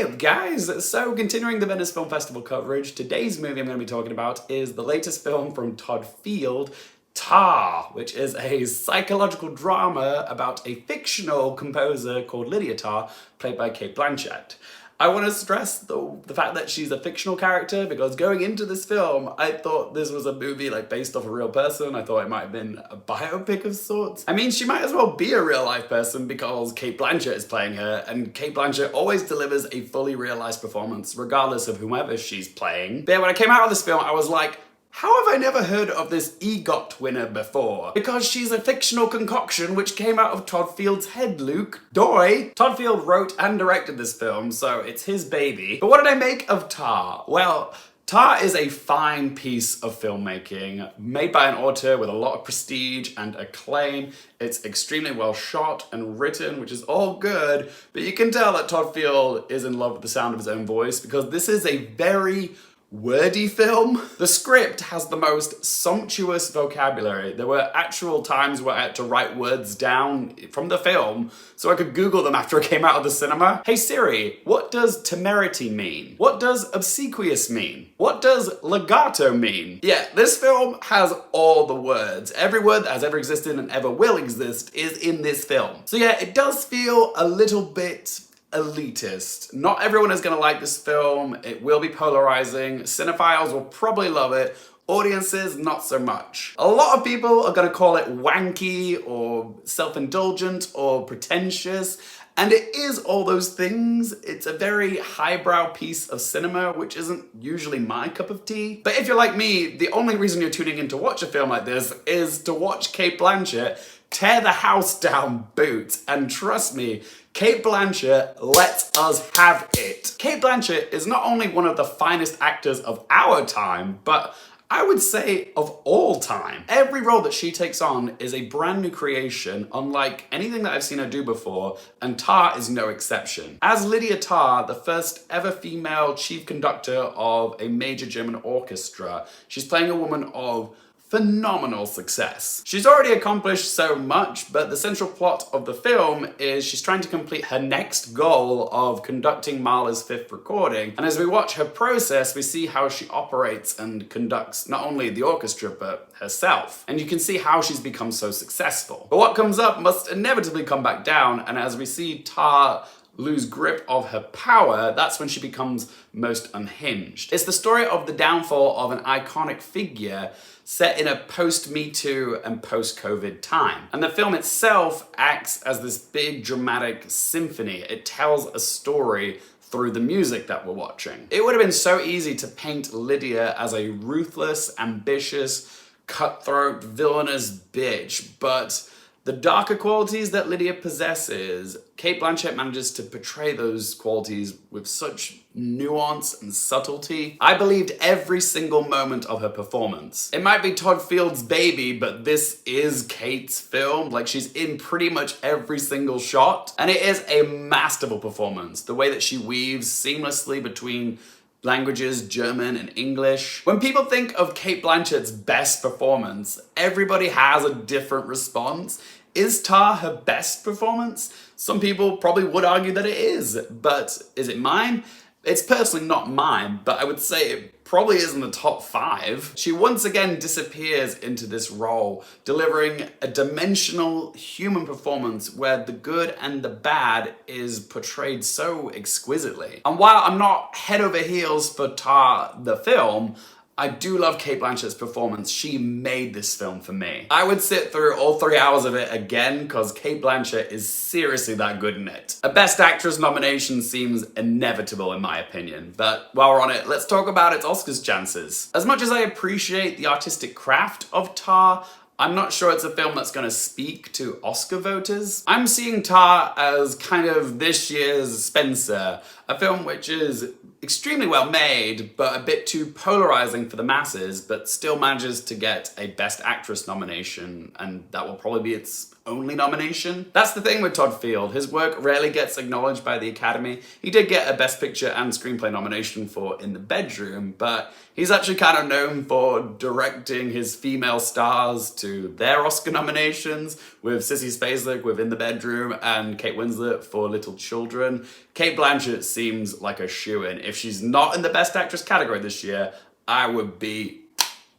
Hey guys, so continuing the Venice Film Festival coverage, today's movie I'm going to be talking about is the latest film from Todd Field, Tár, which is a psychological drama about a fictional composer called Lydia Tár, played by Cate Blanchett. I want to stress the fact that she's a fictional character because going into this film, I thought this was a movie based off a real person. I thought it might have been a biopic of sorts. I mean, she might as well be a real life person because Cate Blanchett is playing her, and Cate Blanchett always delivers a fully realized performance regardless of whomever she's playing. But yeah, when I came out of this film, I was like, how have I never heard of this EGOT winner before? Because she's a fictional concoction which came out of Todd Field's head, Luke. Doy! Todd Field wrote and directed this film, so it's his baby. But what did I make of Tár? Well, Tár is a fine piece of filmmaking, made by an auteur with a lot of prestige and acclaim. It's extremely well shot and written, which is all good, but you can tell that Todd Field is in love with the sound of his own voice because this is a very wordy film. The script has the most sumptuous vocabulary. There were actual times where I had to write words down from the film so I could Google them after I came out of the cinema. Hey Siri, what does temerity mean? What does obsequious mean? What does legato mean? Yeah, this film has all the words. Every word that has ever existed and ever will exist is in this film. So yeah, it does feel a little bit elitist. Not everyone is going to like this film. It will be polarizing. Cinephiles will probably love it. Audiences, not so much. A lot of people are going to call it wanky or self-indulgent or pretentious, and it is all those things. It's a very highbrow piece of cinema, which isn't usually my cup of tea. But if you're like me, the only reason you're tuning in to watch a film like this is to watch Cate Blanchett tear the house down boots. And trust me, Cate Blanchett lets us have it. Cate Blanchett is not only one of the finest actors of our time, but I would say of all time. Every role that she takes on is a brand new creation, unlike anything that I've seen her do before, and Tár is no exception. As Lydia Tár, the first ever female chief conductor of a major German orchestra, she's playing a woman of phenomenal success. She's already accomplished so much, but the central plot of the film is she's trying to complete her next goal of conducting Mahler's fifth recording. And as we watch her process, we see how she operates and conducts not only the orchestra, but herself. And you can see how she's become so successful. But what comes up must inevitably come back down, and as we see Tár lose grip of her power, that's when she becomes most unhinged. It's the story of the downfall of an iconic figure set in a post-Me Too and post-COVID time. And the film itself acts as this big dramatic symphony. It tells a story through the music that we're watching. It would have been so easy to paint Lydia as a ruthless, ambitious, cutthroat, villainous bitch, but the darker qualities that Lydia possesses, Cate Blanchett manages to portray those qualities with such nuance and subtlety. I believed every single moment of her performance. It might be Todd Field's baby, but this is Cate's film. She's in pretty much every single shot, and it is a masterful performance. The way that she weaves seamlessly between languages, German and English. When people think of Cate Blanchett's best performance, everybody has a different response. Is Tár her best performance? Some people probably would argue that it is, but is it mine? It's personally not mine, but I would say it probably is in the top 5. She once again disappears into this role, delivering a dimensional human performance where the good and the bad is portrayed so exquisitely. And while I'm not head over heels for Tár the film, I do love Cate Blanchett's performance. She made this film for me. I would sit through all 3 hours of it again because Cate Blanchett is seriously that good in it. A Best Actress nomination seems inevitable in my opinion, but while we're on it, let's talk about its Oscars chances. As much as I appreciate the artistic craft of Tár, I'm not sure it's a film that's going to speak to Oscar voters. I'm seeing Tár as kind of this year's Spencer, a film which is extremely well made, but a bit too polarizing for the masses, but still manages to get a Best Actress nomination, and that will probably be its only nomination. That's the thing with Todd Field. His work rarely gets acknowledged by the Academy. He did get a Best Picture and Screenplay nomination for In the Bedroom, but he's actually kind of known for directing his female stars to their Oscar nominations, with Sissy Spacek with In the Bedroom and Kate Winslet for Little Children. Cate Blanchett seems like a shoo-in. If she's not in the Best Actress category this year, I would be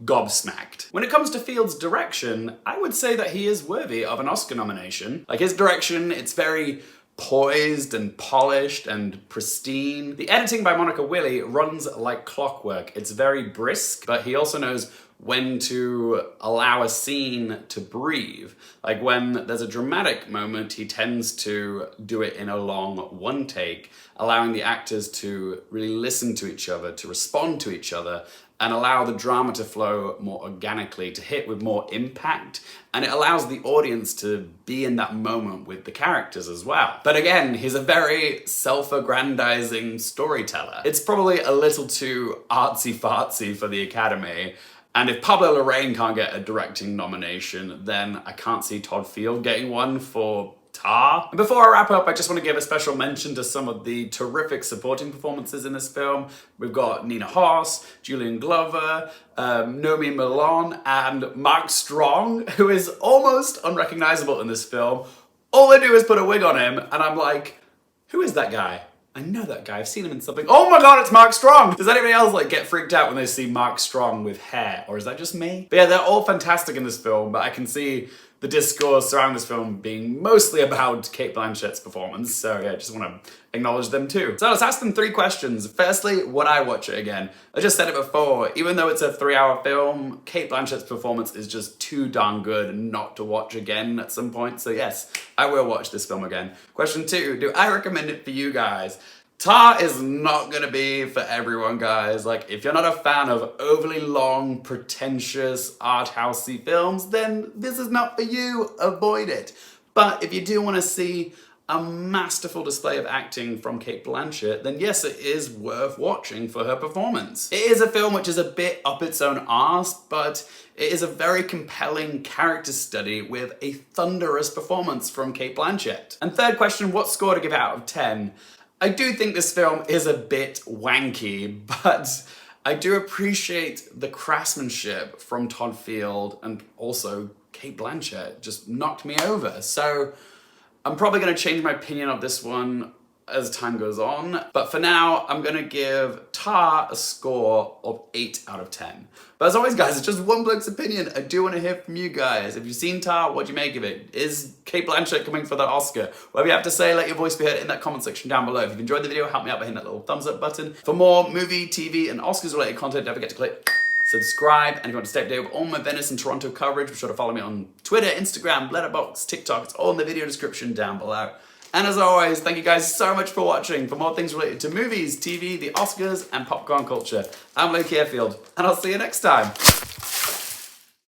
gobsmacked. When it comes to Field's direction, I would say that he is worthy of an Oscar nomination. Like, his direction, it's very poised and polished and pristine. The editing by Monica Willie runs like clockwork. It's very brisk, but he also knows when to allow a scene to breathe. Like, when there's a dramatic moment, he tends to do it in a long one take, allowing the actors to really listen to each other, to respond to each other, and allow the drama to flow more organically, to hit with more impact, and it allows the audience to be in that moment with the characters as well. But again, he's a very self-aggrandizing storyteller. It's probably a little too artsy-fartsy for the Academy, and if Pablo Larraín can't get a directing nomination, then I can't see Todd Field getting one for Tar. And before I wrap up, I just want to give a special mention to some of the terrific supporting performances in this film. We've got Nina Hoss, Julian Glover, Noémie Merlant, and Mark Strong, who is almost unrecognizable in this film. All they do is put a wig on him, and I'm like, who is that guy? I know that guy, I've seen him in something. Oh my god, it's Mark Strong! Does anybody else like get freaked out when they see Mark Strong with hair? Or is that just me? But yeah, they're all fantastic in this film, but I can see the discourse surrounding this film being mostly about Cate Blanchett's performance, so yeah, I just want to acknowledge them too. So let's ask them 3 questions. Firstly, would I watch it again? I just said it before, even though it's a 3-hour film, Cate Blanchett's performance is just too darn good not to watch again at some point, so yes, I will watch this film again. Question 2, do I recommend it for you guys? Tar is not gonna be for everyone, guys. Like, if you're not a fan of overly long, pretentious, art housey films, then this is not for you. Avoid it. But if you do want to see a masterful display of acting from Cate Blanchett, then yes, it is worth watching for her performance. It is a film which is a bit up its own arse, but it is a very compelling character study with a thunderous performance from Cate Blanchett. And third question, what score to give out of 10? I do think this film is a bit wanky, but I do appreciate the craftsmanship from Todd Field, and also Cate Blanchett just knocked me over. So I'm probably going to change my opinion of this one as time goes on, but for now, I'm gonna give Tar a score of 8 out of 10. But as always, guys, it's just one bloke's opinion. I do want to hear from you guys. If you've seen Tar, what do you make of it? Is Cate Blanchett coming for that Oscar? Whatever you have to say, let your voice be heard in that comment section down below. If you've enjoyed the video, help me out by hitting that little thumbs up button. For more movie, TV, and Oscars related content, don't forget to click subscribe, and if you want to stay up to date with all my Venice and Toronto coverage, be sure to follow me on Twitter, Instagram, Letterboxd, TikTok. It's all in the video description down below. And as always, thank you guys so much for watching. For more things related to movies, TV, the Oscars, and popcorn culture, I'm Lydia Tár, and I'll see you next time.